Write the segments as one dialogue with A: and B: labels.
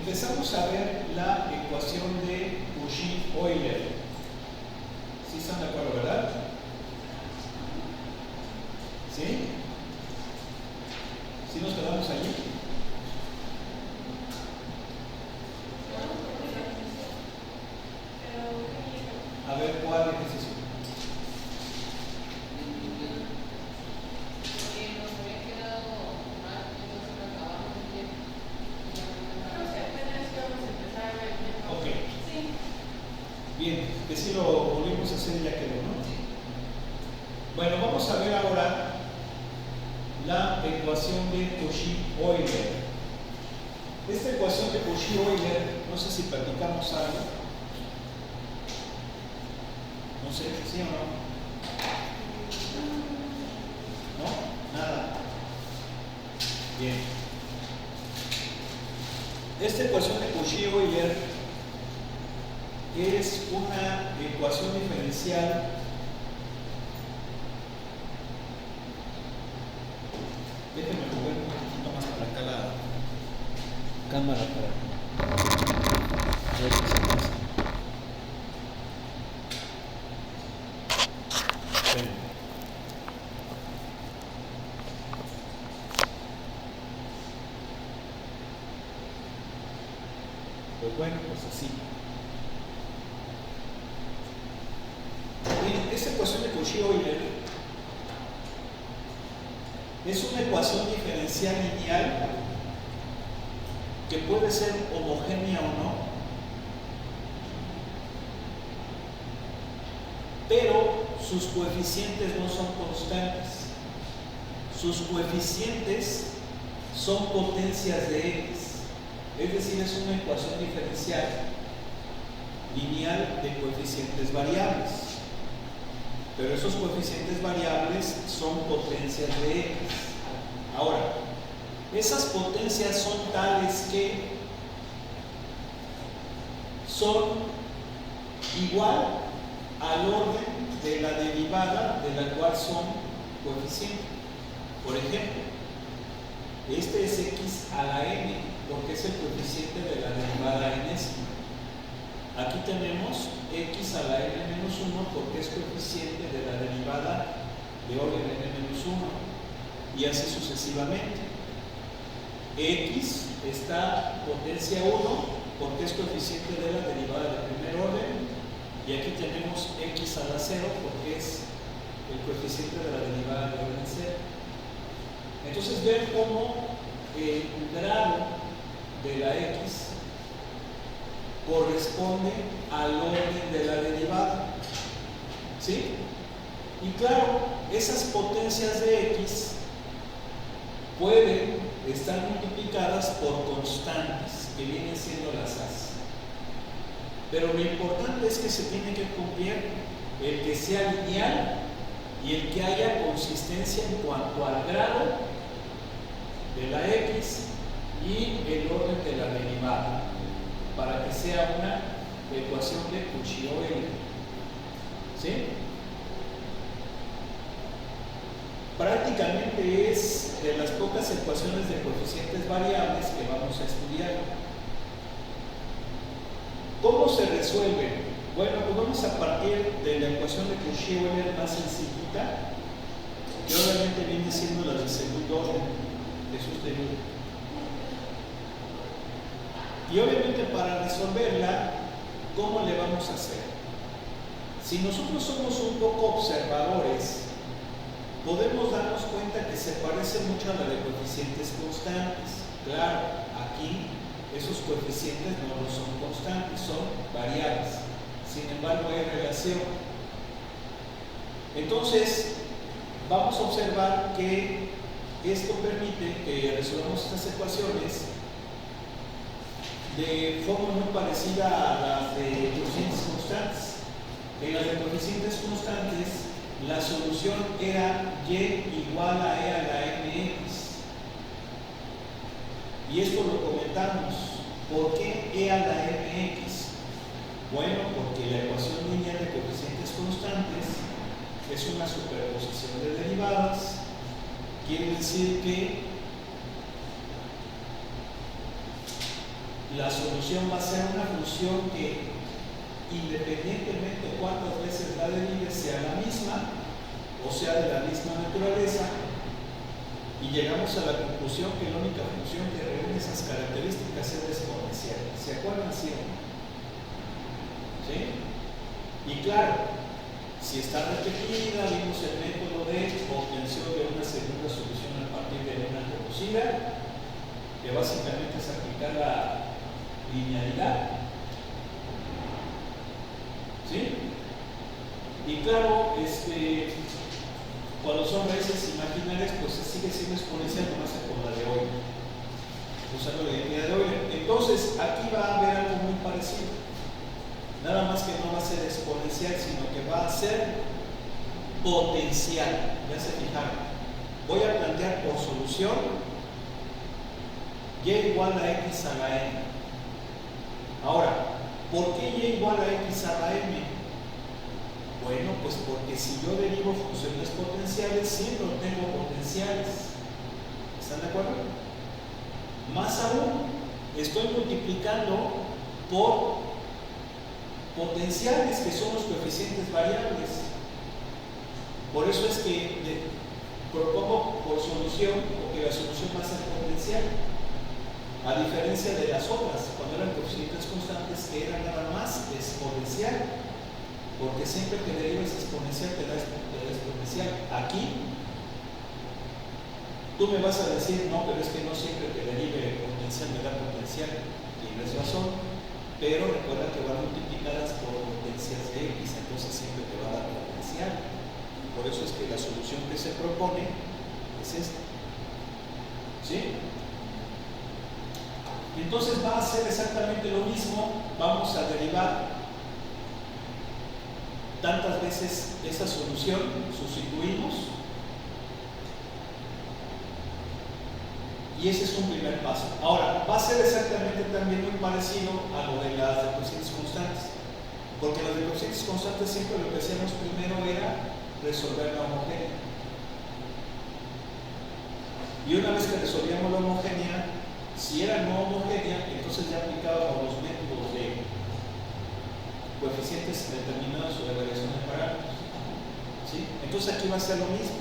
A: Empezamos a ver la ecuación de Cauchy-Euler. ¿Sí están de acuerdo, verdad? ¿Sí? ¿Sí nos quedamos allí? A ver, ¿cuál ejercicio? Ok. Bien, que si lo volvimos a hacer ya quedó, ¿no? Bueno, vamos a ver ahora la ecuación de Cauchy-Euler. Esta ecuación de Cauchy-Euler, no sé si platicamos algo. No sé, ¿sí o no? ¿No? Nada. Bien. Esta ecuación de Cauchy-Euler es una ecuación diferencial déjenme mover un poquito más para acá la cámara para ver qué se pasa. Pues bueno, pues así. Bien, esta ecuación de Cauchy-Euler es una ecuación diferencial lineal que puede ser homogénea o no, pero sus coeficientes no son constantes. Sus coeficientes son potencias de x, es decir, es una ecuación diferencial lineal de coeficientes variables, pero esos coeficientes variables son potencias de x. Ahora, esas potencias son tales que son igual al orden de la derivada de la cual son coeficientes. Por ejemplo, este es x a la n porque es el coeficiente de la derivada enésima. Aquí tenemos x a la n menos 1 porque es coeficiente de la derivada de orden n menos 1 y así sucesivamente. X está potencia 1 porque es coeficiente de la derivada de primer orden y aquí tenemos x a la 0 porque es el coeficiente de la derivada de orden 0. Entonces ven cómo el grado de la x corresponde al orden de la derivada, ¿sí? Y claro, esas potencias de x pueden estar multiplicadas por constantes que vienen siendo las a's, pero lo importante es que se tiene que cumplir el que sea lineal y el que haya consistencia en cuanto al grado de la x y el orden de la derivada para que sea una ecuación de Cauchy-Euler, ¿sí? Prácticamente es de las pocas ecuaciones de coeficientes variables que vamos a estudiar. ¿Cómo se resuelve? Bueno, pues vamos a partir de la ecuación de Cauchy-Euler más sencillita, que obviamente viene siendo la del segundo orden de sostenido. Y obviamente para resolverla, ¿cómo le vamos a hacer? Si nosotros somos un poco observadores, podemos darnos cuenta que se parece mucho a la de coeficientes constantes. Claro, aquí esos coeficientes no son constantes, son variables. Sin embargo, hay relación. Entonces, vamos a observar que esto permite que resolvamos estas ecuaciones de forma muy parecida a las de coeficientes constantes. En las de coeficientes constantes, la solución era y igual a e a la mx. Y esto lo comentamos. ¿Por qué e a la mx? Bueno, porque la ecuación lineal de coeficientes constantes es una superposición de derivadas. Quiere decir que la solución va a ser una función que, independientemente de cuántas veces la derive, sea la misma o sea de la misma naturaleza, y llegamos a la conclusión que la única función que reúne esas características es la exponencial. ¿Se acuerdan? ¿Sí o no? ¿Sí? Y claro, si está repetida, vimos el método de obtención de una segunda solución a partir de una conocida, que básicamente es aplicar la linealidad. ¿Sí? Y claro, cuando son raíces imaginarias, pues sigue siendo exponencial, nomás con la de hoy, usando la identidad de hoy. Entonces, aquí va a haber algo muy parecido. Nada más que no va a ser exponencial, sino que va a ser potencial. Ya se fijaron. Voy a plantear por solución y igual a x a la n. Ahora, ¿por qué y igual a x a la n? Bueno, pues porque si yo derivo funciones potenciales, siempre obtengo potenciales. ¿Están de acuerdo? Más aún, estoy multiplicando por potenciales, que son los coeficientes variables. Por eso es que propongo por solución, porque la solución va a ser potencial, a diferencia de las otras, cuando eran coeficientes constantes, que eran nada más exponencial. Porque siempre que derivas exponencial te da exponencial. Aquí tú me vas a decir, no, pero es que no siempre que derive potencial me da potencial. Tienes razón, pero recuerda que van multiplicadas por potencias de x, entonces siempre te va a dar potencial. Por eso es que la solución que se propone es esta. ¿Sí? Entonces va a ser exactamente lo mismo. Vamos a derivar tantas veces esa solución, sustituimos, y ese es un primer paso. Ahora, va a ser exactamente también muy parecido a lo de las de coeficientes constantes, porque las de coeficientes constantes siempre lo que hacíamos primero era resolver la homogénea, y una vez que resolvíamos la homogénea, si era no homogénea, entonces ya aplicábamos los métodos de coeficientes determinados o de variación de parámetros. ¿Sí? Entonces aquí va a ser lo mismo.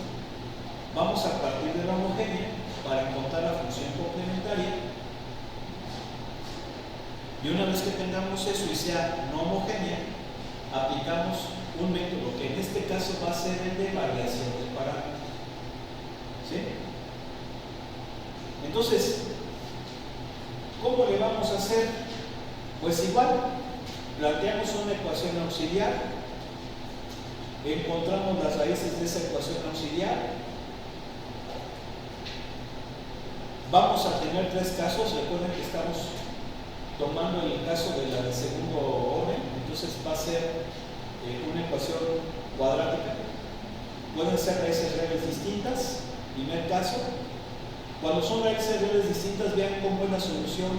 A: Vamos a partir de la homogénea para encontrar la función complementaria, y una vez que tengamos eso y sea no homogénea, aplicamos un método que en este caso va a ser el de variación de parámetros. ¿Sí? Entonces, ¿cómo le vamos a hacer? Pues igual, planteamos una ecuación auxiliar, encontramos las raíces de esa ecuación auxiliar, vamos a tener tres casos. Recuerden que estamos tomando el caso de la de segundo orden, entonces va a ser una ecuación cuadrática. Pueden ser raíces reales distintas, primer caso. Cuando son raíces reales distintas, vean cómo es la solución.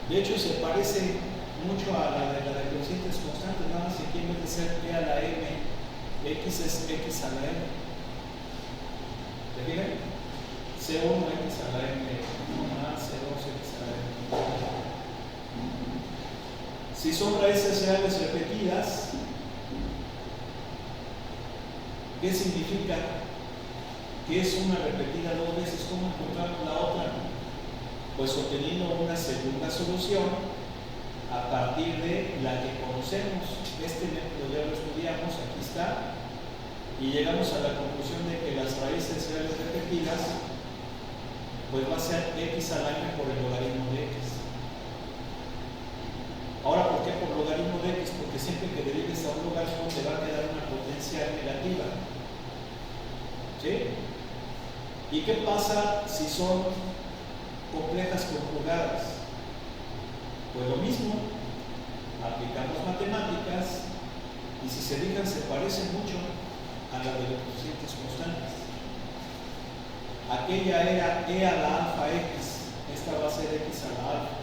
A: De hecho, se parece mucho a la de coeficientes constantes, nada más que aquí en vez de ser e a la m, x es x a la m. ¿Te fijan? C1 x a la m, C2 x a la m. Si son raíces reales repetidas, ¿qué significa? Que es una repetida dos veces. ¿Cómo encontramos la otra? Pues obteniendo una segunda solución a partir de la que conocemos. Este método ya lo estudiamos, aquí está, y llegamos a la conclusión de que las raíces reales repetidas pues va a ser x a la m por el logaritmo de x. Ahora, ¿por qué por logaritmo de x? Porque siempre que derives a un logaritmo te va a quedar una potencia negativa. ¿Sí? ¿Y qué pasa si son complejas conjugadas? Pues lo mismo, aplicamos matemáticas, y si se fijan se parece mucho a la de los coeficientes constantes. Aquella era e a la alfa x, esta va a ser x a la alfa.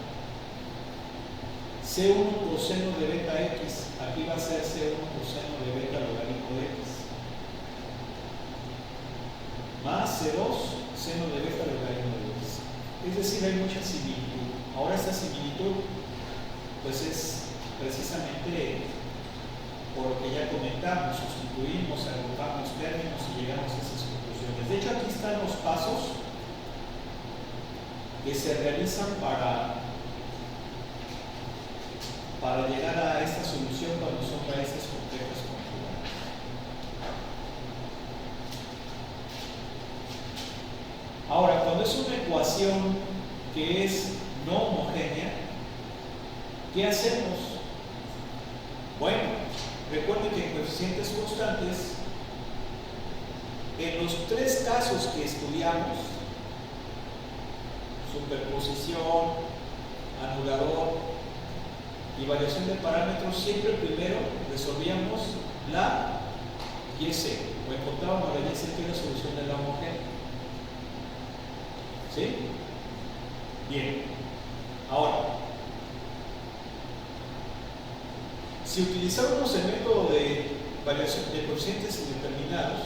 A: C1 coseno de beta x, aquí va a ser C1 coseno de beta logaritmo de x, más C2 seno de beta logaritmo de x. Es decir, hay mucha similitud. Ahora esta similitud pues es precisamente por lo que ya comentamos, sustituimos, agrupamos términos y llegamos a esas conclusiones. De hecho, aquí están los pasos que se realizan para llegar a esta solución cuando son raíces complejas conjugadas. Ahora, cuando es una ecuación que es no homogénea, ¿qué hacemos? Bueno, recuerden que en coeficientes constantes, en los tres casos que estudiamos, superposición, anulador y variación de parámetros, siempre primero resolvíamos la YC, o encontrábamos la YC que es la solución de la homogénea. ¿Sí? Bien. Ahora, si utilizábamos el método de variación de coeficientes indeterminados,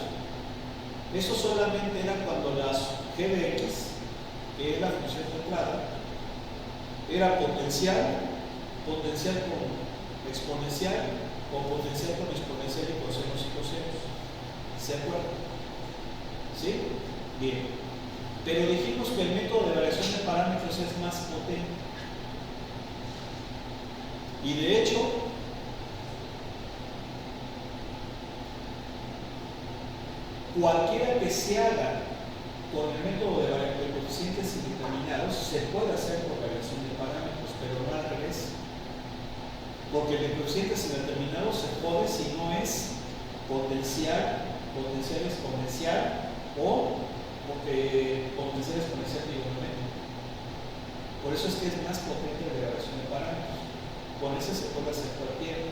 A: eso solamente era cuando las g de x, que es la función de entrada, era potencial con exponencial, o potencial con exponencial y cosenos y cosenos. ¿Se acuerdan? ¿Sí? Bien. Pero dijimos que el método de variación de parámetros es más potente. Y de hecho, cualquiera que se haga con el método de coeficientes indeterminados se puede hacer por variación de parámetros, pero no al revés. Porque el de coeficientes indeterminados se puede si no es potencial exponencial o potencial exponencial trigonométrico. Por eso es que es más potente la variación de parámetros. Con ese se puede hacer cualquiera.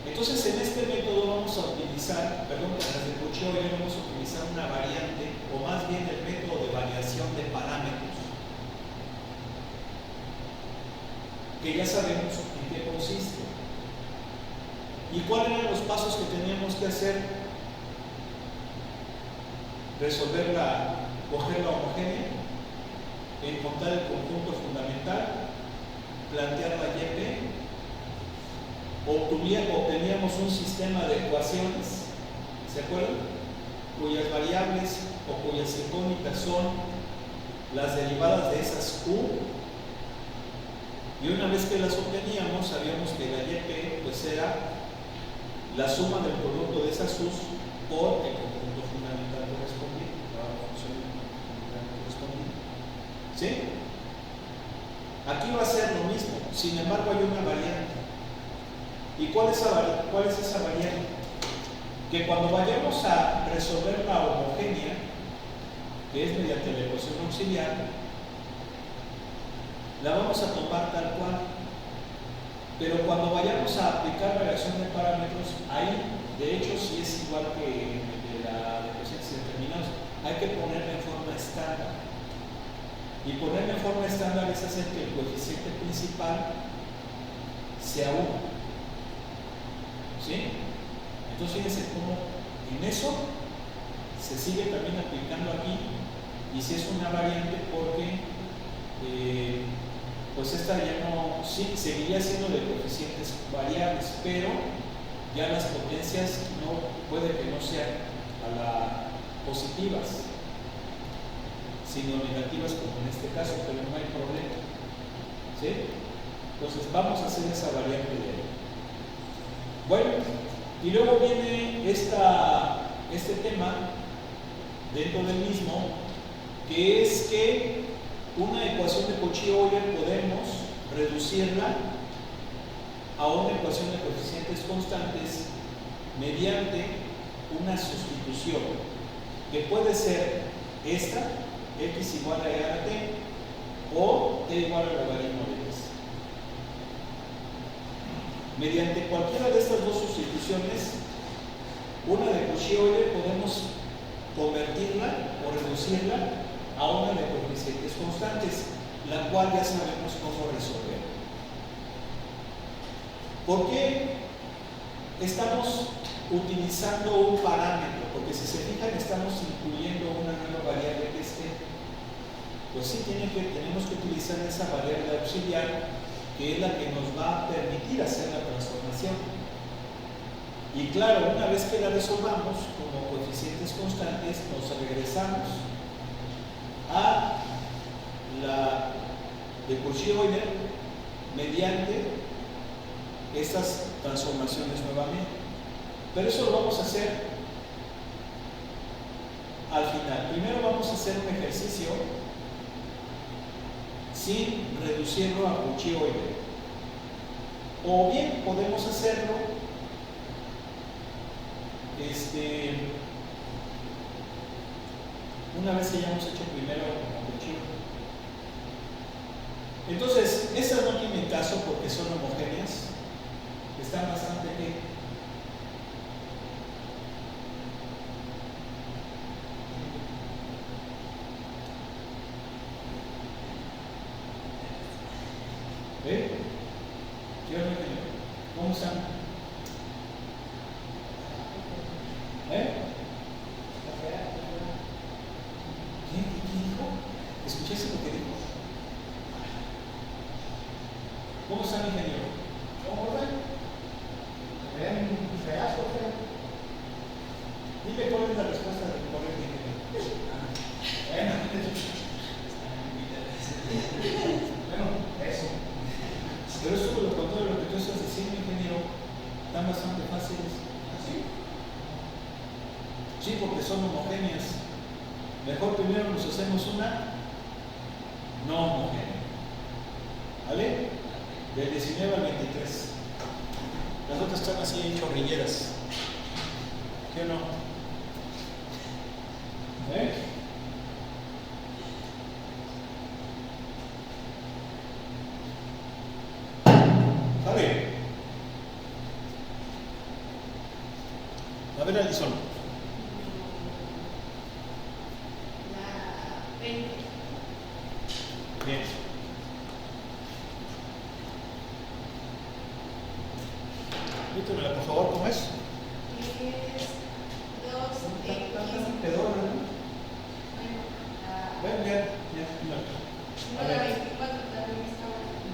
A: Entonces, en este método vamos a utilizar, con las de Cauchy Euler vamos a utilizar una variante, o más bien el método de variación de parámetros, que ya sabemos en qué consiste. ¿Y cuáles eran los pasos que teníamos que hacer? Coger la homogénea, encontrar el conjunto fundamental, plantear la YP, obteníamos un sistema de ecuaciones, ¿se acuerdan? Cuyas variables o cuyas incógnitas son las derivadas de esas Q, y una vez que las obteníamos, sabíamos que la YP pues era la suma del producto de esas U's por el conjunto fundamental correspondiente, la función fundamental correspondiente. ¿Sí? Aquí va a ser lo mismo, sin embargo hay una variante. ¿Y cuál es esa variante? Que cuando vayamos a resolver la homogénea, que es mediante la ecuación auxiliar, la vamos a tomar tal cual. Pero cuando vayamos a aplicar la variación de parámetros, ahí, de hecho, sí es igual que la de coeficientes indeterminados, hay que ponerla en forma estándar. Y ponerla en forma estándar es hacer que el coeficiente principal sea 1. ¿Sí? Entonces fíjense cómo en eso se sigue también aplicando aquí, y si es una variante porque pues esta ya no, sí, seguiría siendo de coeficientes variables, pero ya las potencias no puede que no sean positivas, sino negativas como en este caso, pero no hay problema. ¿Sí? Entonces vamos a hacer esa variante de ahí. Bueno, y luego viene este tema dentro del mismo, que es que una ecuación de Cauchy-Euler podemos reducirla a una ecuación de coeficientes constantes mediante una sustitución, que puede ser esta, x igual a e a la t, o t igual al logaritmo de x. Mediante cualquiera de estas dos sustituciones, una de Cauchy-Euler podemos convertirla o reducirla a una de coeficientes constantes, la cual ya sabemos cómo resolver. ¿Por qué estamos utilizando un parámetro? Porque si se fijan, estamos incluyendo una nueva variable que es t. pues sí tenemos que utilizar esa variable auxiliar que es la que nos va a permitir hacer la transformación. Y claro, una vez que la resolvamos como coeficientes constantes, nos regresamos a la de Cauchy-Euler mediante estas transformaciones nuevamente. Pero eso lo vamos a hacer al final. Primero vamos a hacer un ejercicio sin reducirlo a Cauchy-Euler. O bien podemos hacerlo una vez que hayamos hecho primero Cauchy. Entonces, esas no tienen caso porque son homogéneas, están bastante bien. ¿Ve? ¿Cómo están? ¿Qué dijo? ¿Escuchaste lo que dijo? ¿Cómo están, ingeniero? ¿Cómo ven? ¿Ven feazo? Dile cuál es la respuesta del correcto, ingeniero. Bueno, eso. Pero eso con todo lo que tú estás diciendo, ingeniero, están bastante fáciles. ¿Así? Sí, porque son homogéneas. Mejor primero nos hacemos una no homogénea. ¿Vale? Del 19 al 23. Las otras están así chorrilleras. ¿Sí o no? ¿Eh? ¿Sabe? A ver, Alison. Bien. Dígamela, por favor, ¿cómo es?
B: Es 2x.
A: Pedor, ¿no? Bueno, ya. A ver.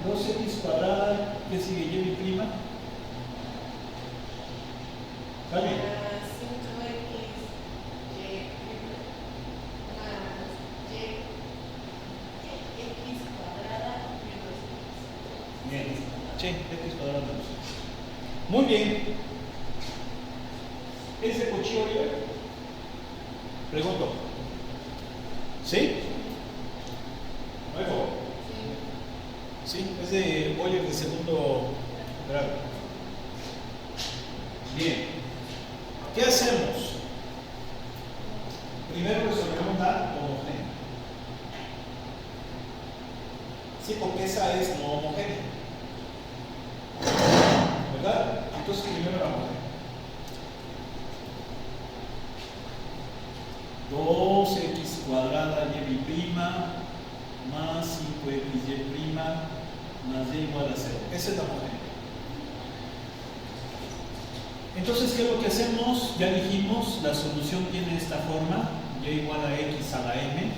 A: 2x cuadrada, ¿qué sigue? ¿Y mi prima? ¿Vale?
B: 5x cuadrada menos 2x.
A: Bien. Sí, x cuadrada menos. Muy bien. ¿Es de Cauchy-Euler? Pregunto. ¿Sí? ¿Nuevo? Sí, es de Euler de segundo grado. Bien. ¿Qué hacemos? Primero resolvemos la homogénea. Sí, porque esa es no homogénea. ¿Verdad? Entonces primero la homogénea. 2x cuadrada y prima más 5xy más y igual a 0. Esa es la homogénea. Entonces, ¿qué es lo que hacemos? Ya dijimos, la solución tiene esta forma, y igual a x a la m.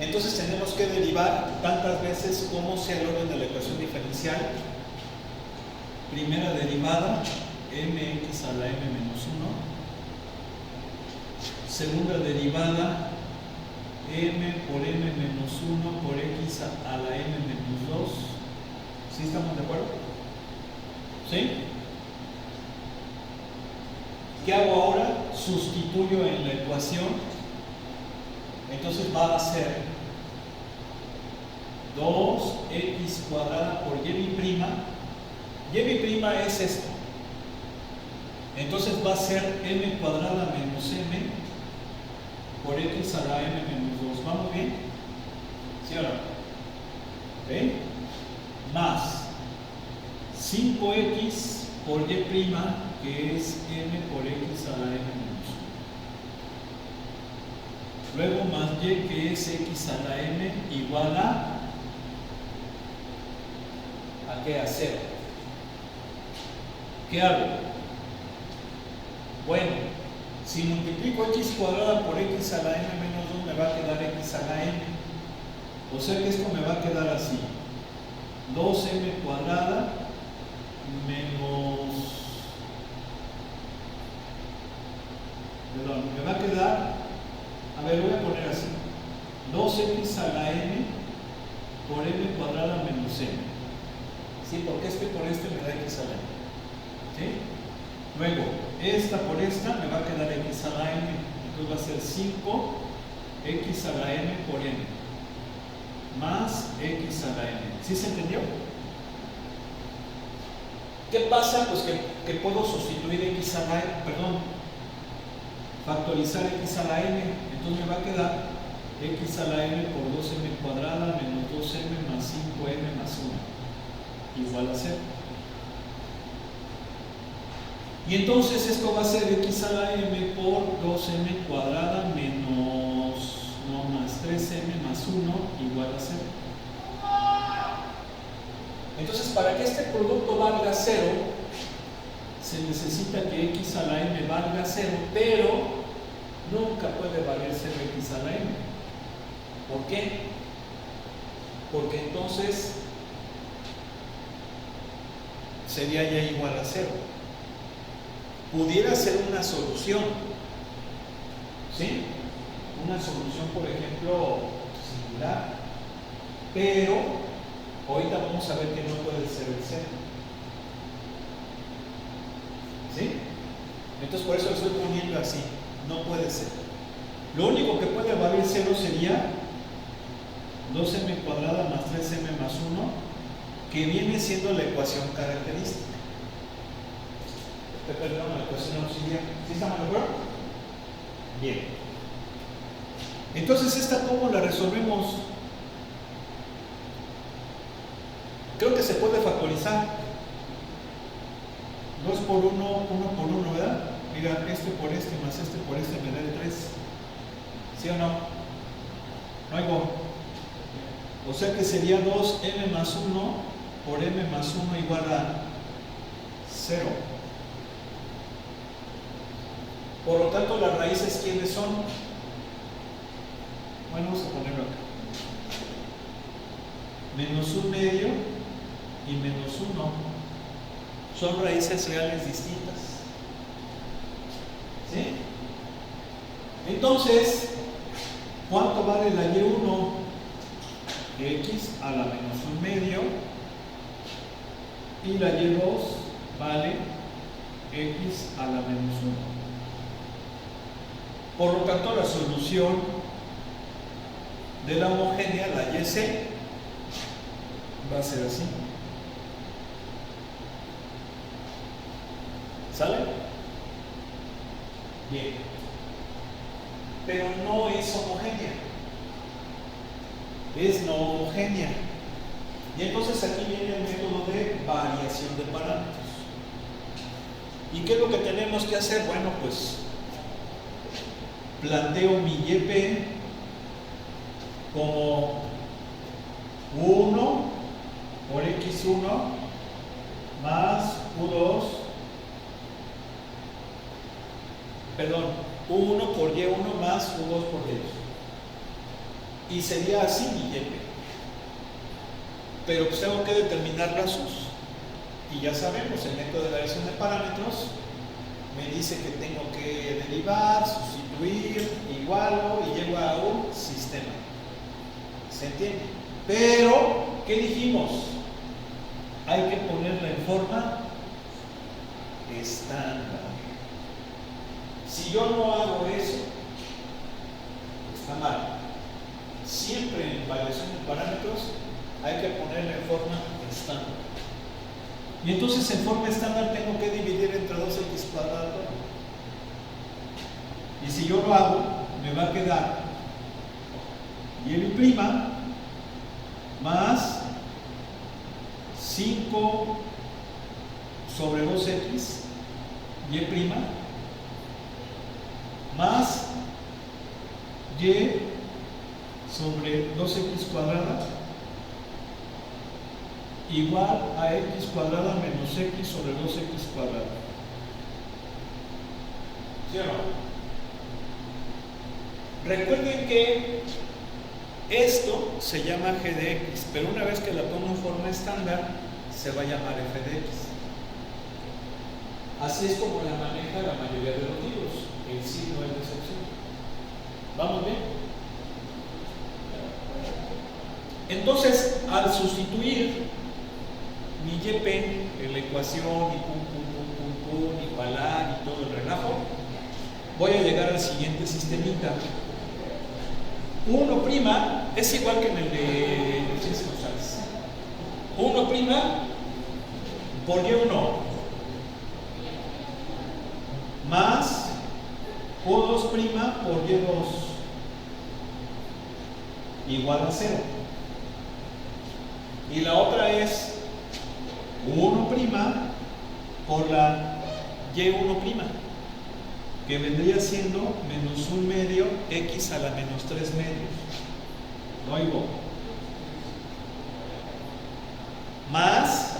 A: Entonces tenemos que derivar tantas veces como sea el orden de la ecuación diferencial. Primera derivada, mx a la m menos 1. Segunda derivada, m por m menos 1 por x a la m menos 2. ¿Sí estamos de acuerdo? ¿Sí? ¿Qué hago ahora? Sustituyo en la ecuación. Entonces va a ser 2x cuadrada por y prima. Y prima es esto. Entonces va a ser m cuadrada menos m por x a la m menos 2. ¿Vamos bien? ¿Sí o no? ¿Ok? Más 5x por y prima, que es m por x a la m menos 1. Luego más y, que es x a la m igual a qué? A 0. ¿Qué hago? Bueno, Si multiplico x cuadrada por x a la n menos 2, me va a quedar x a la n. O sea que esto me va a quedar así. 2m cuadrada menos... Perdón, me va a quedar... A ver, lo voy a poner así. 2x a la n por m cuadrada menos m. ¿Sí? Porque este por este me da x a la n. ¿Sí? Luego, esta por esta me va a quedar x a la n. Entonces va a ser 5x a la n por n. Más x a la n. ¿Sí se entendió? ¿Qué pasa? Pues que puedo sustituir x a la n, perdón, factorizar x a la n. Entonces me va a quedar x a la n por 2m cuadrada menos 2m más 5m más 1 igual a 0. Y entonces esto va a ser x a la m por 2m cuadrada menos, no, más 3m más 1 igual a 0. Entonces, para que este producto valga 0, se necesita que x a la m valga 0, pero nunca puede valer 0 x a la m. ¿Por qué? Porque entonces sería ya igual a 0. Pudiera ser una solución, ¿sí? Una solución, por ejemplo, singular, pero ahorita vamos a ver que no puede ser el 0. ¿Sí? Entonces por eso lo estoy poniendo así, no puede ser. Lo único que puede valer 0 sería 2m cuadrada más 3m más 1, que viene siendo la ecuación característica. Perdón, la ecuación auxiliar. ¿Sí estamos de acuerdo? Bien. Entonces, ¿esta cómo la resolvemos? Creo que se puede factorizar. 2 por 1, 1 por 1, ¿verdad? Mira, este por este más este por este me da el 3. ¿Sí o no? No hay go. O sea que sería 2m más 1 por m más 1 igual a 0. Por lo tanto, las raíces, ¿quiénes son? Bueno, vamos a ponerlo acá. Menos 1 medio y menos 1 son raíces reales distintas. ¿Sí? Entonces, ¿cuánto vale la y1? X a la menos 1 medio, y la y2 vale x a la menos 1. Por lo tanto, la solución de la homogénea, la YC, va a ser así. ¿Sale? Bien. Pero no es homogénea. Es no homogénea. Y entonces aquí viene el método de variación de parámetros. ¿Y qué es lo que tenemos que hacer? Bueno, pues planteo mi YP como 1 por X1 más U2, perdón, U1 por Y1 más U2 por Y2. Y sería así mi YP. Pero pues tengo que determinar lazos. Y ya sabemos, el método de variación de parámetros me dice que tengo que derivar, sustituir, igualo y llego a un sistema. ¿Se entiende? Pero, ¿qué dijimos? Hay que ponerla en forma estándar. Si yo no hago eso, está mal. Siempre en variación de parámetros hay que ponerla en forma estándar. Y entonces en forma estándar tengo que dividir entre 2x cuadrado. Y si yo lo hago, me va a quedar y' más 5 sobre 2x y' más y sobre 2x cuadrada igual a x cuadrada menos x sobre 2x cuadrada. ¿Sí o no? Recuerden que esto se llama g de x, pero una vez que la pongo en forma estándar, se va a llamar f de x. Así es como la maneja la mayoría de los libros. El sí no es de excepción. ¿Vamos bien? Entonces, al sustituir mi YP en la ecuación y igualar y todo el relajo, voy a llegar al siguiente sistemita. 1' es igual que en el de ciencias sociales. 1' por Y1 más U2' por Y2 igual a 0. Y la otra es 1' por la Y1', que vendría siendo menos 1 medio x a la menos 3 medios. ¿No oigo? Más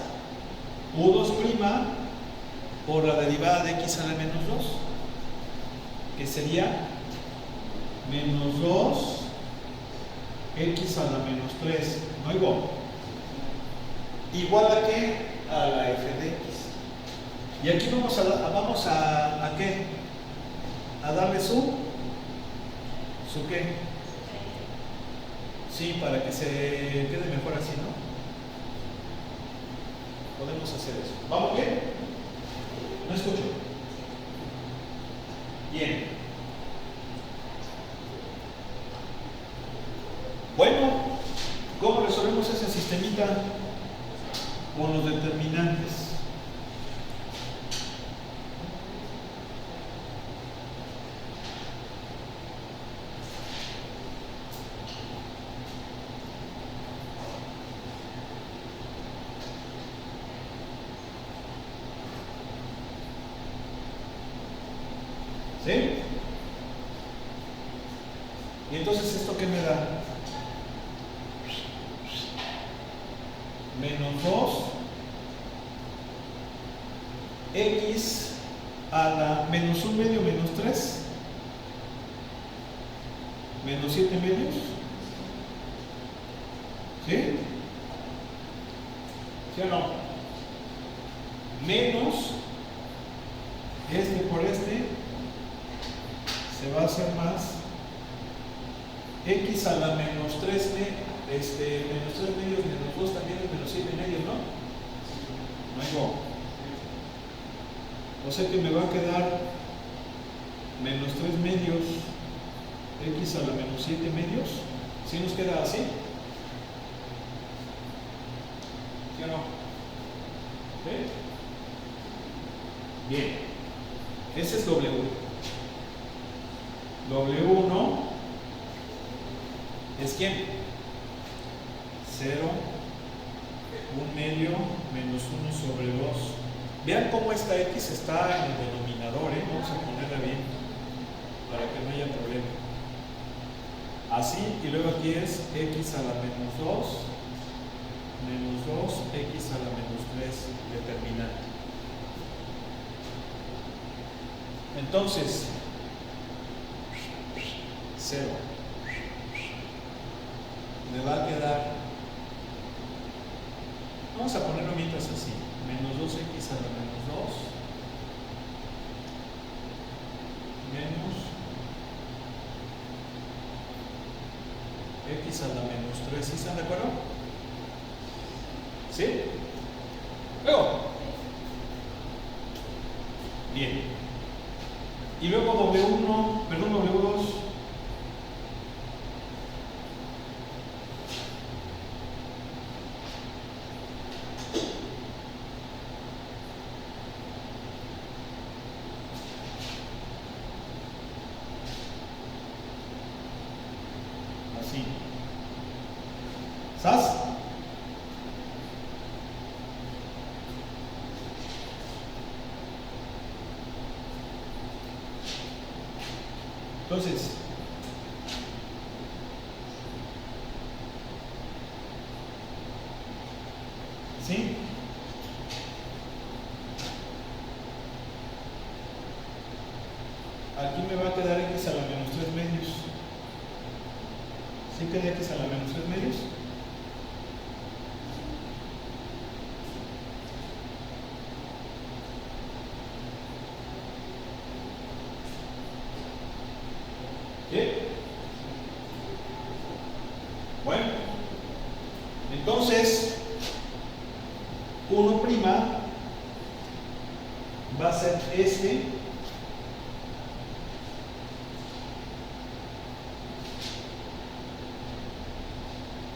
A: U2' por la derivada de x a la menos 2, que sería menos 2 x a la menos 3. ¿No oigo? ¿Igual a qué? A la f de x. Y aquí vamos a ¿qué? A darle su qué. Sí, para que se quede mejor así, ¿no? Podemos hacer eso. ¿Vamos bien? No escucho. Bien. Bueno, ¿cómo resolvemos ese sistemita? Con los determinantes. ¿Sí? Y entonces, ¿esto qué me da? Menos 2 x a la menos 1 medio menos 3 menos 7 medios. ¿Sí? ¿Sí o no? Menos este por este se va a hacer más x a la menos 3 menos 3 medios menos 2 también es menos 7 medios, ¿no? No hay go. O sea que me va a quedar menos 3 medios x a la menos 7 medios. ¿Sí nos queda así? ¿Sí o no? ¿Sí? Bien. Ese es W. W1 es ¿quién? 0, 1 medio, menos 1 sobre 2. Vean cómo esta x está en el denominador, ¿eh? Vamos a ponerla bien para que no haya problema. Así, y luego aquí es x a la menos 2, x a la menos 3 determinante. Entonces, 0. Me va a quedar, vamos a ponerlo mientras así, menos 2x a la menos 2 menos x a la menos 3. ¿Sí están de acuerdo? ¿Sí? Luego. Bien. Y luego W1, perdón, W2. Así. ¿Sas? Entonces, ¿sí? Aquí me va a quedar x a la menos 3 medios. ¿Sí queda x a la menos 3 medios? ¿Sí? Bueno, entonces 1' va a ser este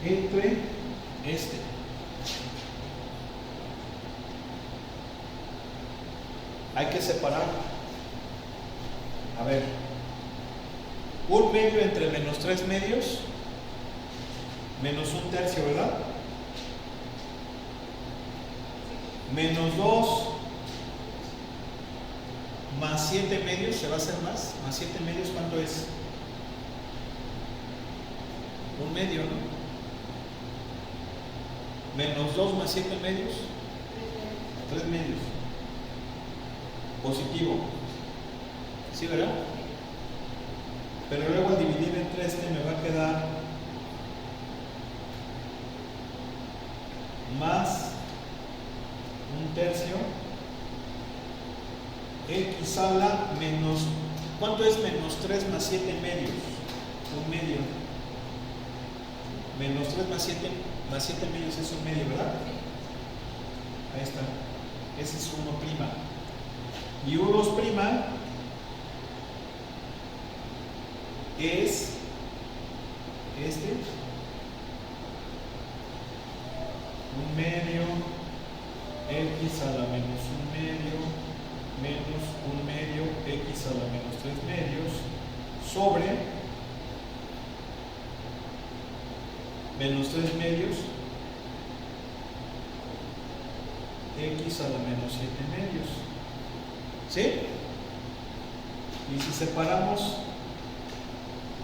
A: entre este. Hay que separar. A ver, 1 medio entre menos 3 medios menos 1/3, ¿verdad? Menos 2 más 7 medios, ¿se va a hacer más? Más 7 medios, ¿cuánto es? 1 medio, ¿no? Menos 2 más 7 medios, 3 medios. Positivo. ¿Sí, verdad? Pero luego al dividir entre este me va a quedar más 1/3 x a la menos, ¿cuánto es menos 3 más 7 medios? 1 medio. Menos 3 más 7 medios es 1 medio, ¿verdad? Ahí está. Ese es 1'. Y 1,2' es este. 1 medio x a la menos 1 medio menos 1 medio x a la menos 3 medios sobre menos 3 medios x a la menos 7 medios. ¿Sí? Y si separamos,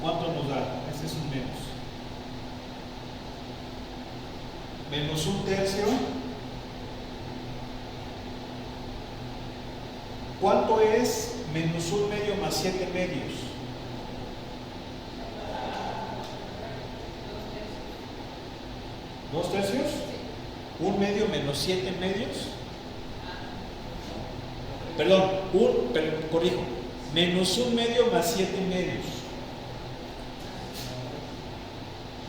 A: ¿cuánto nos da? Este es un menos. Menos 1/3. ¿Cuánto es menos 1 medio más 7 medios? 2/3. 1 medio menos 7 medios. Perdón, corrijo. Menos 1 medio más 7 medios.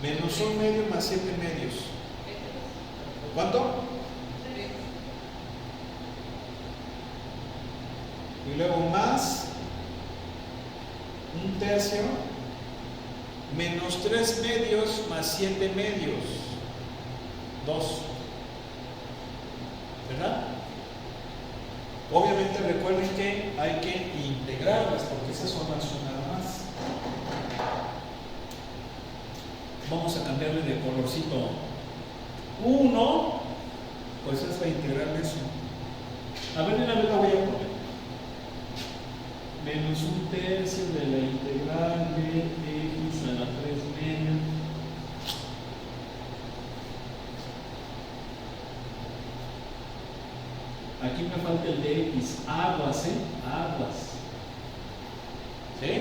A: Menos 1 medio más 7 medios. ¿Cuánto? Y luego más 1/3 menos 3 medios más 7 medios. 2. ¿Verdad? Obviamente recuerden que hay que integrarlas porque esas son las nada más. Vamos a cambiarle de colorcito. 1, pues es para integrar eso. A ver, una vez la voy a poner. Menos 1/3 de la integral de x a la 3 media. Aquí me falta el de x. Aguas, aguas. ¿Sí?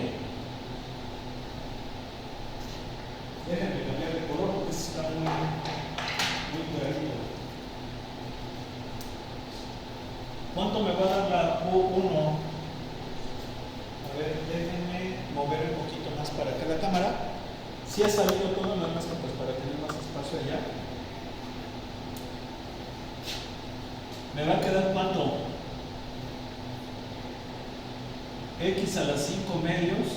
A: Déjenme cambiar de color porque está muy clarito. ¿Cuánto me va a dar la U1? A ver, déjenme mover un poquito más para acá la cámara. Si ha salido todo, nada más que pues para tener más espacio allá. ¿Me va a quedar cuánto? X a las 5 medios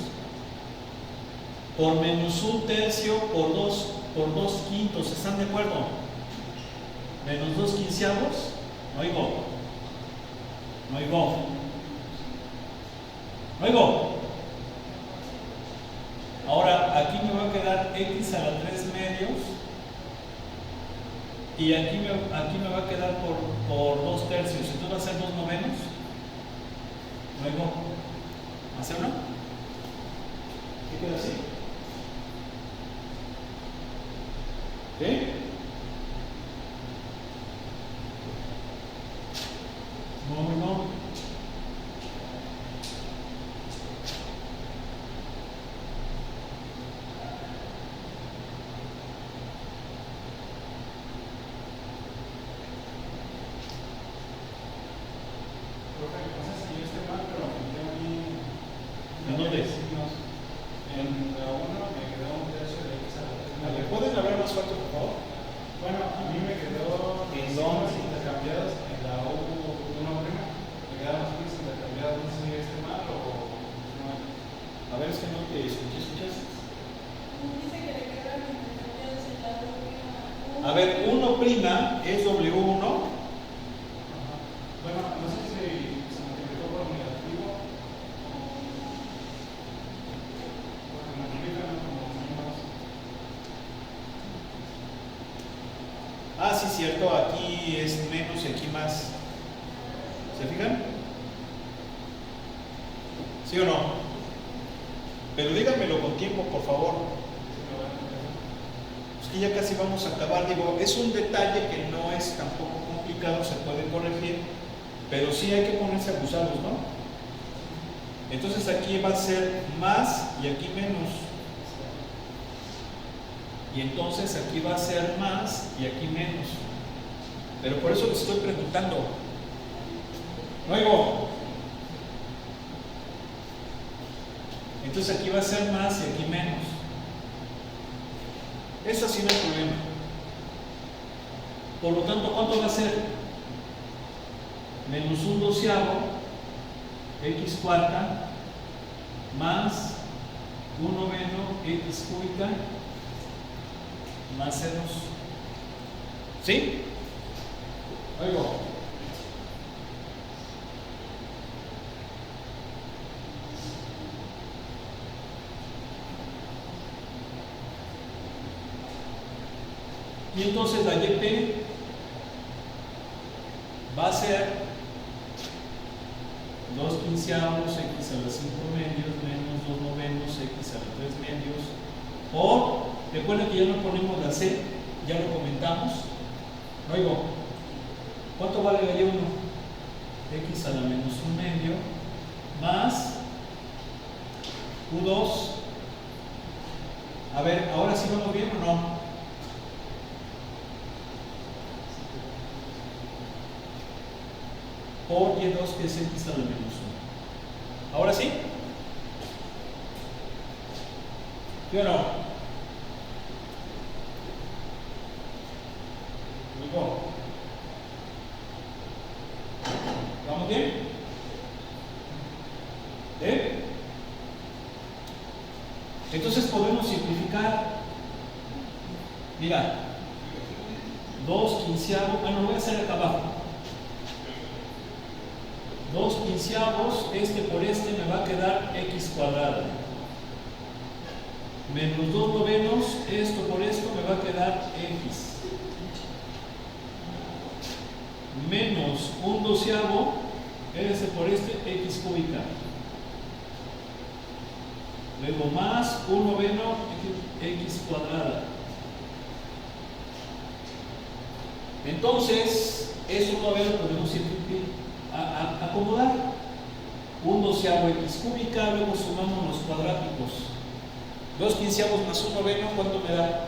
A: por menos 1/3 por 2 quintos. ¿Están de acuerdo? Menos 2 quinceavos. No oigo. No oigo. No oigo. Ahora, aquí me va a quedar x a la 3 medios. Y aquí me va a quedar por 2/3. Entonces va a ser 2 novenos. ¿No oigo? ¿Hacerlo? ¿Qué queda así? ¿Sí? No. ¿En dónde?
C: En la 1 me quedó un tercio de x a la 3
A: A
C: menos.
A: ver, ¿pueden hablar más fuerte, por favor?
C: Bueno, a mí me quedó
A: ¿En
C: los
A: dónde?
C: signos intercambiados en la U1'. Me quedaron los signos intercambiados, no sé si es mal o no.
A: A ver, es que no te escuchas.
B: Dice que le quedaron intercambiados en la W1.
A: A ver, 1' es W1.
C: Ajá. Bueno, no sé si se multiplicó por negativo. Porque multiplican como menos.
A: Ah, sí, cierto, aquí es menos y aquí más. ¿Se fijan? ¿Sí o no? Pero díganmelo con tiempo, por favor. Es que ya casi vamos a acabar. Digo, es un detalle que no es tampoco complicado, se puede corregir, pero sí hay que ponerse abusados, ¿no? Entonces aquí va a ser más y aquí menos. Y entonces aquí va a ser más y aquí menos. Pero por eso les estoy preguntando. Luego, entonces aquí va a ser más y aquí menos. Eso sí no hay problema. Por lo tanto, ¿cuánto va a ser? Menos 1/12 x cuarta más 1 x cúbica más C2. ¿Sí? Oigo. Y entonces la YP va a ser 2/15 x a la 5 medios menos 2/9 x a la 3 medios por, recuerden que ya no ponemos la C, ya lo comentamos. Oigo, ¿cuánto vale la Y1? X a la menos 1 medio más Q2. A ver, ¿ahora sí vamos bien o no? Por Y2 que es X a la menos 1. ¿Ahora sí? ¿Sí o no? Luego, ¿vamos bien? ¿Eh? Entonces podemos simplificar. Mira, 2/15, bueno, lo voy a hacer acá abajo. 2/15, este por este me va a quedar x cuadrada. Menos 2/9, esto por esto me va a quedar x. Menos 1/12, este por este, x cúbica. Luego más 1/9, x cuadrada. Entonces, eso 1/9 podemos acomodar. 1/12 x cúbica, luego sumamos los cuadráticos. 2/15 más 1/9, ¿cuánto me da?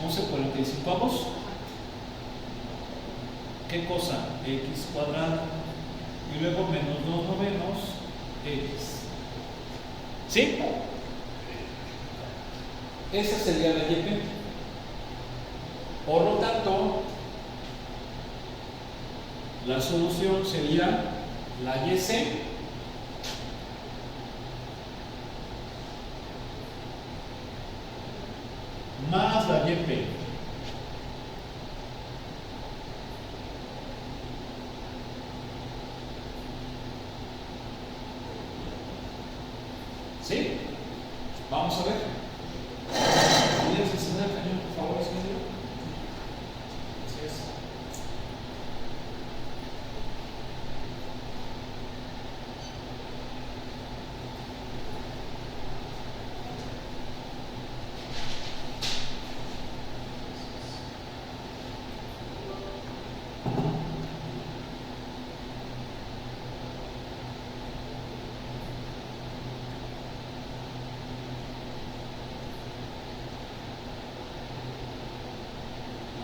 A: ¿11/45? ¿Qué cosa? X cuadrada. Y luego menos 2/9 x. ¿Sí? Esa sería la YP. Por lo tanto, la solución sería la YC más la YP. ¿Sí? Vamos a ver. ¿Podrías encender el cañón, por favor, señor? Así es.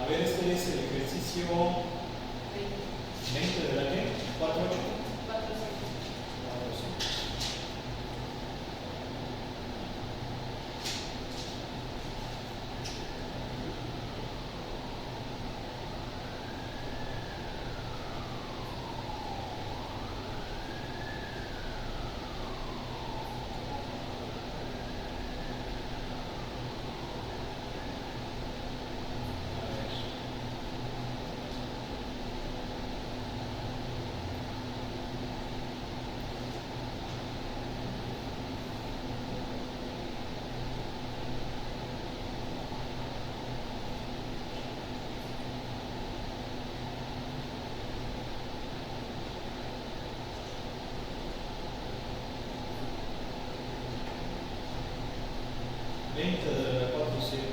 A: A ver, este es el ejercicio 20 de la qué? 4, 8.
B: 4, 6.
A: 20 de la 4, 7.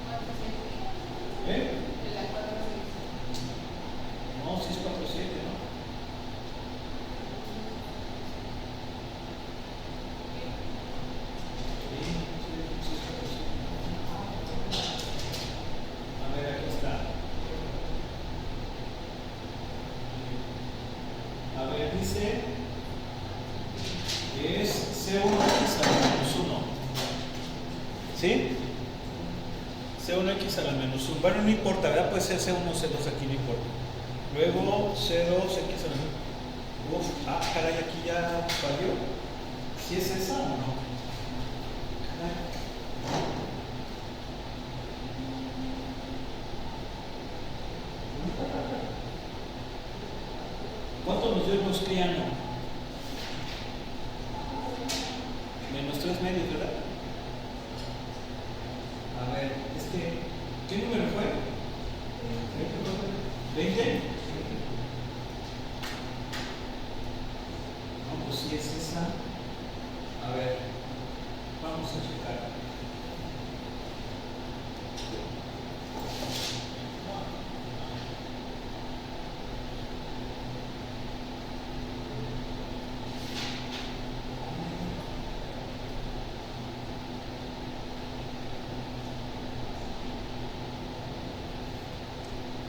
B: 4, 6.
A: ¿Eh?
B: De la 4, 6.
A: No, si es 4, 7, ¿no? Sí, sí es 4, 7. A ver, aquí está. A ver, dice que es C1X a la menos 1. ¿Sí? C1X a la menos 1. Bueno, no importa, ¿verdad? Puede ser C1 o C2, aquí no importa. Luego C2X a la menos 1. Uf, caray, aquí ya falló. ¿Sí es esa o no? Caray. ¿Cuánto nos dio el moscriano? Menos 3 medios, ¿verdad? A ver, ¿qué número fue? 20. No, pues sí es esa. A ver, vamos a checar.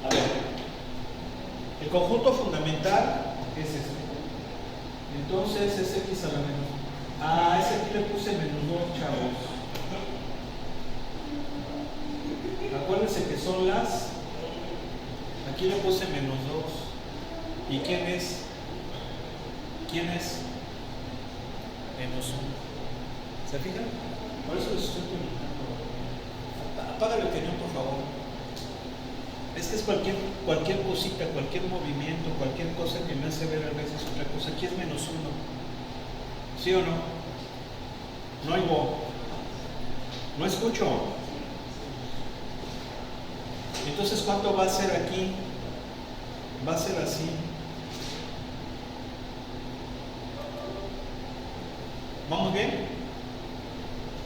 A: A ver, el conjunto fundamental es este. Entonces es X a la menos. Ese aquí le puse menos 2, chavos. Acuérdense que son las. Aquí le puse menos 2. ¿Y quién es? ¿Quién es? Menos 1. ¿Se fijan? Por eso les estoy preguntando. Apágale el cañón, por favor. Es que es cualquier cosita, cualquier movimiento, cualquier cosa que me hace ver a veces otra cosa. Aquí es menos 1. ¿Sí o no? No oigo. No escucho. Entonces, ¿cuánto va a ser aquí? Va a ser así. ¿Vamos bien?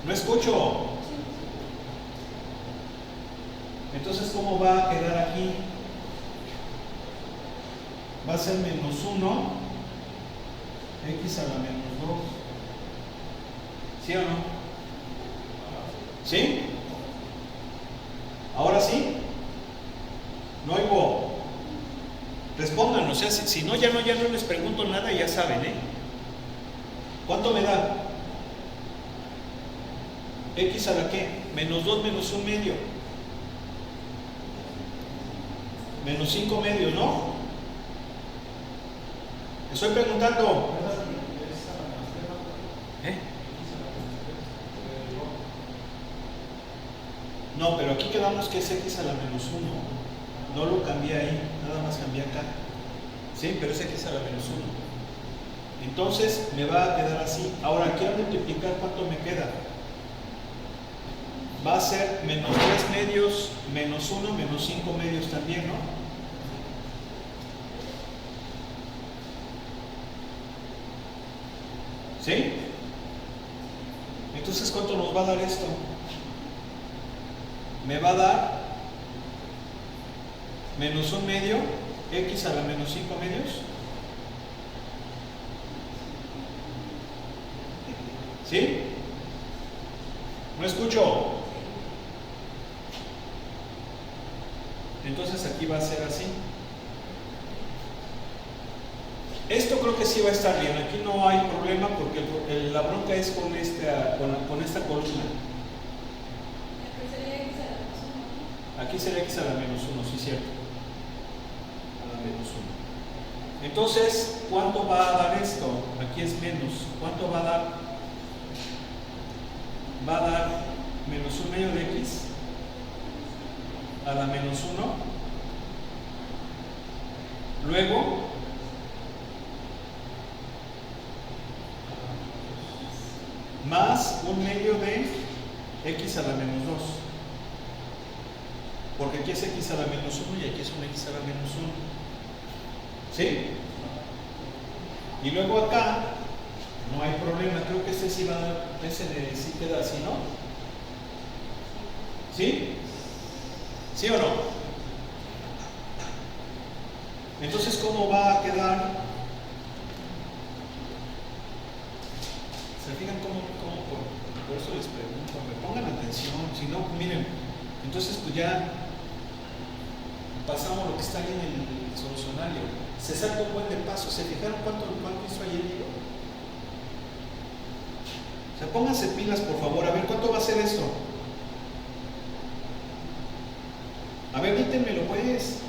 A: No escucho. Entonces, ¿cómo va a quedar aquí? Va a ser menos 1, X a la menos 2. ¿Sí o no? ¿Sí? ¿Ahora sí? No oigo. Respondan, o sea, si no, ya no les pregunto nada, ya saben, ¿eh? ¿Cuánto me da? ¿X a la qué? Menos 2 menos 1 medio. Menos 5 medios, ¿no? Estoy preguntando. ¿Eh? No, pero aquí quedamos que es X a la menos 1. No lo cambié ahí, nada más cambié acá. Sí, pero es X a la menos 1. Entonces me va a quedar así. Ahora quiero multiplicar, ¿cuánto me queda? Va a ser menos 3 medios, menos 1, menos 5 medios también, ¿no? ¿Sí? Entonces, ¿cuánto nos va a dar esto? Me va a dar menos 1 medio, X a la menos 5 medios. ¿Sí? No escucho. Entonces aquí va a ser así. Esto creo que sí va a estar bien. Aquí no hay problema porque la bronca es con esta columna. Aquí sería x a la menos 1, sí, cierto. A la menos 1. Entonces, ¿cuánto va a dar esto? Aquí es menos. ¿Cuánto va a dar? Va a dar menos 1 medio de x a la menos 1. Luego, más 1 medio de x a la menos 2. Porque aquí es x a la menos 1 y aquí es un x a la menos 1. ¿Sí? Y luego acá no hay problema. Creo que este sí va a dar, sí queda así, ¿no? ¿Sí? ¿Sí o no? Entonces, ¿cómo va a quedar? ¿Se fijan cómo por eso les pregunto? Me pongan atención. Si no, miren, entonces pues ya pasamos lo que está ahí en el solucionario. Se salta un buen de paso. ¿Se fijaron cuánto hizo ayer, Diego? O sea, pónganse pilas, por favor. A ver, ¿cuánto va a ser esto? A ver, dítenmelo, pues.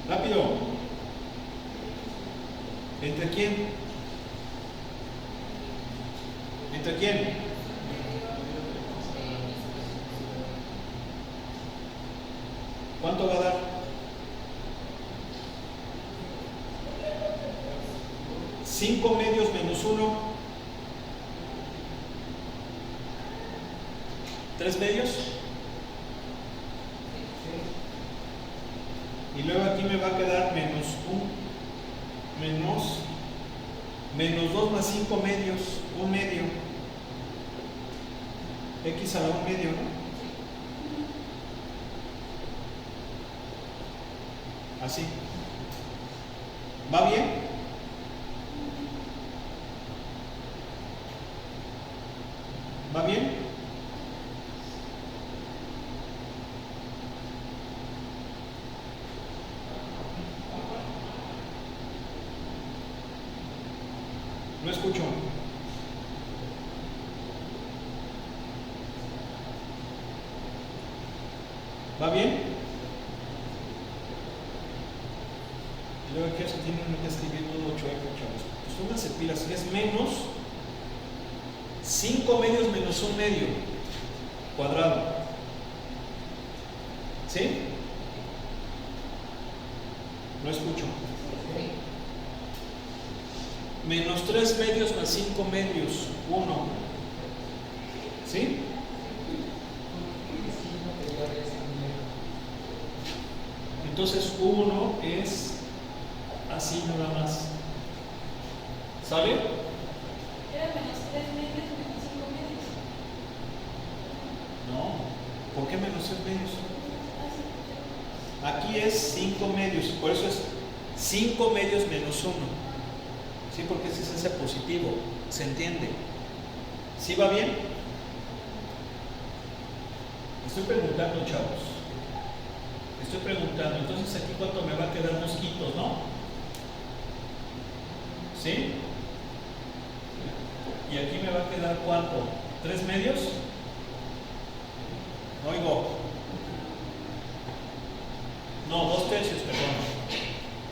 A: Rápido. ¿Entre quién? ¿Entre quién? ¿Cuánto va a dar? 5 medios menos 1. 3 medios. Y luego aquí me va a quedar menos 1, menos 2 más 5 medios, 1 medio. X a la 1 medio, ¿no? Así. ¿Va bien? ¿Va bien? No escucho. ¿Va bien? Y luego aquí se tiene que escribir todo chueco, chavos. Pues pónganse pilas. Es menos 5 medios menos 1 medio cuadrado. ¿Sí? No escucho. Menos 3 medios más 5 medios, 1. ¿Sí? Entonces 1 es así nada más. ¿Sale?
B: Era menos 3 medios menos 5 medios.
A: No. ¿Por qué menos 3 medios? Aquí es 5 medios, por eso es 5 medios menos 1. ¿Sí? Porque ese es ese positivo. ¿Se entiende? ¿Sí va bien? Estoy preguntando, chavos. Estoy preguntando. Entonces aquí cuánto me va a quedar mosquitos, ¿no? ¿Sí? Y aquí me va a quedar ¿cuánto? ¿3 medios? No oigo. No, 2 tercios, perdón.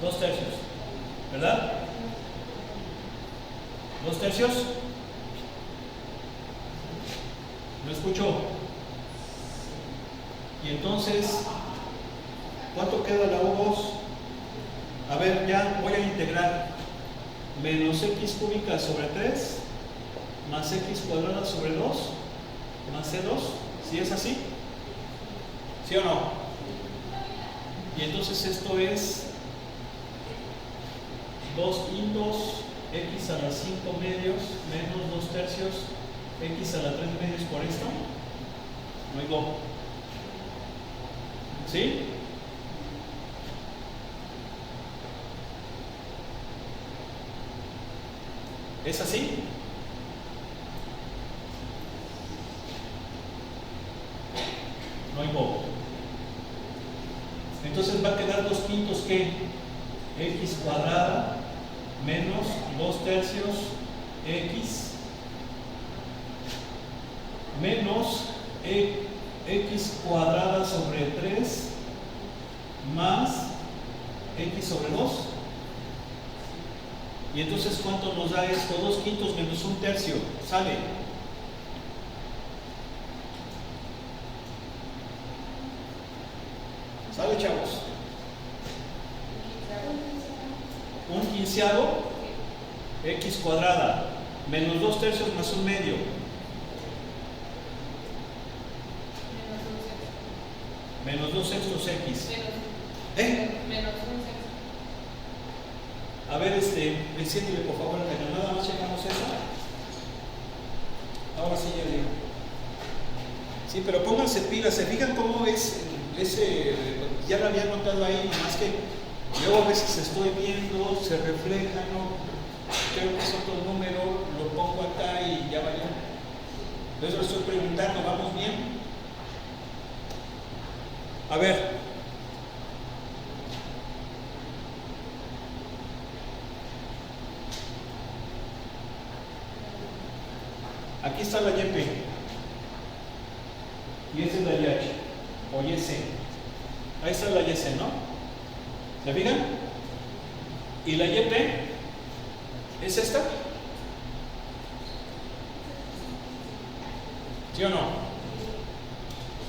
A: 2 tercios. ¿Verdad? 2 tercios. ¿No escucho? Y entonces, ¿cuánto queda la U2? A ver, ya voy a integrar. Menos x cúbica sobre 3 más x cuadrada sobre 2 más c2. ¿Sí es así? ¿Sí o no? Y entonces esto es 2 quintos x a la 5 medios menos 2 tercios x a la 3 medios por esto. No oigo. ¿Sí? ¿Es así? No oigo. Entonces va a quedar 2/5 ¿qué? X cuadrada menos 2/3 X menos X cuadrada sobre 3 más X sobre 2. Y entonces, ¿cuánto nos da esto? 2/5 menos 1/3. Sale. ¿Sale, chavos? 1/15 X cuadrada menos 2/3 más 1/2. Menos 2/6 X.
B: Menos un sexto.
A: A ver, enciéndele por favor el cañón. Nada más llegamos a eso. Ahora sí ya digo. Sí, pero pónganse pilas. ¿Se fijan cómo es ese? Ya lo había notado ahí, nomás que luego a veces estoy viendo, se refleja, ¿no? Creo que es otro número, lo pongo acá y ya vaya. Entonces le estoy preguntando, ¿vamos bien? A ver. Aquí está la YP. Y esta es la YH. O YC. Ahí está la YC, ¿no? ¿Se fijan? ¿Y la YP? ¿Es esta? ¿Sí o no?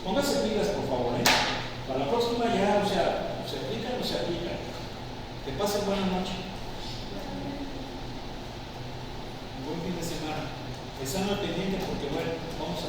A: Pónganse pilas, por favor, ¿eh? Para la próxima ya, o sea, ¿se aplica o no se aplica? Que pasen buena noche. Buen fin de semana. Están al pendiente porque, bueno, vamos a